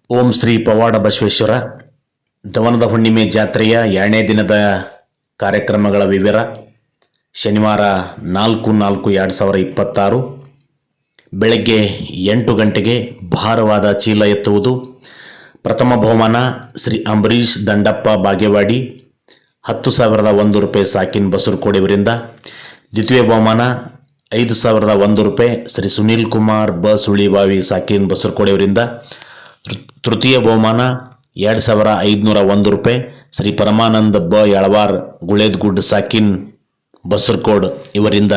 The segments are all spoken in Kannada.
ಓಂ ಶ್ರೀ ಪವಾಡ ಬಸವೇಶ್ವರ ದವನದ ಹುಣ್ಣಿಮೆ ಜಾತ್ರೆಯ 2ನೇ ದಿನದ ಕಾರ್ಯಕ್ರಮಗಳ ವಿವರ. ಶನಿವಾರ 4/4/2026 ಬೆಳಗ್ಗೆ 8 ಗಂಟೆಗೆ ಭಾರವಾದ ಚೀಲ ಎತ್ತುವುದು. ಪ್ರಥಮ ಬಹುಮಾನ ಶ್ರೀ ಅಂಬರೀಶ್ ದಂಡಪ್ಪ ಬಾಗೇವಾಡಿ 10,001 ರೂಪಾಯಿ ಸಾಕಿನ್ ಬಸರಕೋಡಿ ಅವರಿಂದ. ದ್ವಿತೀಯ ಬಹುಮಾನ 5,001 ರೂಪಾಯಿ ಶ್ರೀ ಸುನೀಲ್ ಕುಮಾರ್ ಬ ಸುಳಿಬಾವಿ ಸಾಕಿನ್ ಬಸರಕೋಡಿ ಅವರಿಂದ. ತೃತೀಯ ಬಹುಮಾನ 2,501 ರೂಪಾಯಿ ಶ್ರೀ ಪರಮಾನಂದ ಬ ಯಳವಾರ್ ಗುಳೇದ್ಗುಡ್ ಸಾಕಿನ್ ಬಸರಕೋಡ್ ಇವರಿಂದ.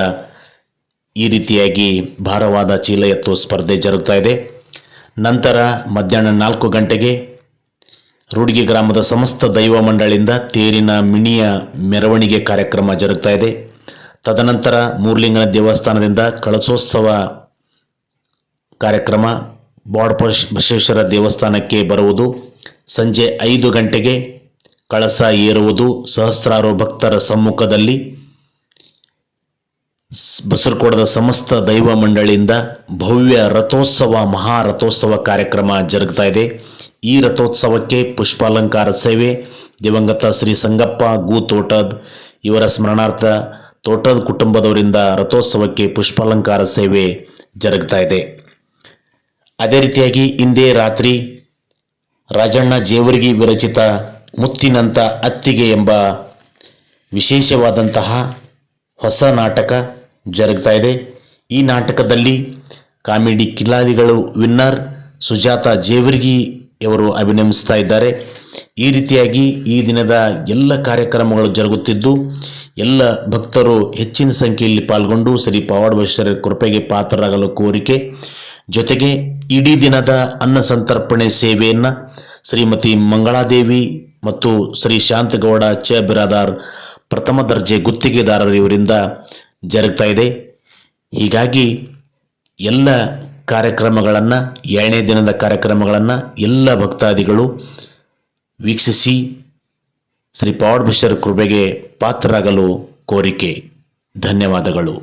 ಈ ರೀತಿಯಾಗಿ ಭಾರವಾದ ಚೀಲ ಎತ್ತುವ ಸ್ಪರ್ಧೆ ಜರುಗ್ತಾ ಇದೆ. ನಂತರ ಮಧ್ಯಾಹ್ನ 4 ಗಂಟೆಗೆ ರೂಡಿಗೆ ಗ್ರಾಮದ ಸಮಸ್ತ ದೈವ ಮಂಡಳಿಯಿಂದ ತೇರಿನ ಮಿಣಿಯ ಮೆರವಣಿಗೆ ಕಾರ್ಯಕ್ರಮ ಜರುಗ್ತಾ ಇದೆ. ತದನಂತರ ಮೂರ್ಲಿಂಗನ ದೇವಸ್ಥಾನದಿಂದ ಕಳಸೋತ್ಸವ ಕಾರ್ಯಕ್ರಮ ಬಸವೇಶ್ವರ ದೇವಸ್ಥಾನಕ್ಕೆ ಬರುವುದು. ಸಂಜೆ 5 ಗಂಟೆಗೆ ಕಳಸ ಏರುವುದು. ಸಹಸ್ರಾರು ಭಕ್ತರ ಸಮ್ಮುಖದಲ್ಲಿ ಬಸರಕೋಟದ ಸಮಸ್ತ ದೈವ ಮಂಡಳಿಯಿಂದ ಭವ್ಯ ರಥೋತ್ಸವ ಮಹಾರಥೋತ್ಸವ ಕಾರ್ಯಕ್ರಮ ಜರುಗ್ತಾ ಇದೆ. ಈ ರಥೋತ್ಸವಕ್ಕೆ ಪುಷ್ಪಾಲಂಕಾರ ಸೇವೆ ದಿವಂಗತ ಶ್ರೀ ಸಂಗಪ್ಪ ಗು ತೋಟದ್ ಇವರ ಸ್ಮರಣಾರ್ಥ ತೋಟದ್ ಕುಟುಂಬದವರಿಂದ ರಥೋತ್ಸವಕ್ಕೆ ಪುಷ್ಪಾಲಂಕಾರ ಸೇವೆ ಜರುಗ್ತಾ ಇದೆ. ಅದೇ ರೀತಿಯಾಗಿ ಇಂದೇ ರಾತ್ರಿ ರಾಜಣ್ಣ ಜೇವರ್ಗಿ ವಿರಚಿತ ಮುತ್ತಿನಂತ ಅತ್ತಿಗೆ ಎಂಬ ವಿಶೇಷವಾದಂತಹ ಹೊಸ ನಾಟಕ ಜರುಗ್ತಾ ಇದೆ. ಈ ನಾಟಕದಲ್ಲಿ ಕಾಮಿಡಿ ಕಿಲಾಡಿಗಳು ವಿನ್ನರ್ ಸುಜಾತ ಜೇವರ್ಗಿ ಅವರು ಅಭಿನಯಿಸ್ತಾ ಇದ್ದಾರೆ. ಈ ರೀತಿಯಾಗಿ ಈ ದಿನದ ಎಲ್ಲ ಕಾರ್ಯಕ್ರಮಗಳು ಜರುಗುತ್ತಿದ್ದು ಎಲ್ಲ ಭಕ್ತರು ಹೆಚ್ಚಿನ ಸಂಖ್ಯೆಯಲ್ಲಿ ಪಾಲ್ಗೊಂಡು ಶ್ರೀ ಪವಾಡ ಬಸವೇಶ್ವರ ಕೃಪೆಗೆ ಪಾತ್ರರಾಗಲು ಕೋರಿಕೆ. ಜೊತೆಗೆ ಇಡೀ ದಿನದ ಅನ್ನ ಸಂತರ್ಪಣೆ ಸೇವೆಯನ್ನು ಶ್ರೀಮತಿ ಮಂಗಳಾದೇವಿ ಮತ್ತು ಶ್ರೀ ಶಾಂತಗೌಡ ಚ ಬಿರಾದಾರ್ ಪ್ರಥಮ ದರ್ಜೆ ಗುತ್ತಿಗೆದಾರರು ಇವರಿಂದ ಜರುಗ್ತಾ ಇದೆ. ಹೀಗಾಗಿ ಎಲ್ಲ ಕಾರ್ಯಕ್ರಮಗಳನ್ನು 2ನೇ ದಿನದ ಕಾರ್ಯಕ್ರಮಗಳನ್ನು ಎಲ್ಲ ಭಕ್ತಾದಿಗಳು ವೀಕ್ಷಿಸಿ ಶ್ರೀ ಪವಾಡ ಬಸವೇಶ್ವರ ಕೃಪೆಗೆ ಪಾತ್ರರಾಗಲು ಕೋರಿಕೆ. ಧನ್ಯವಾದಗಳು.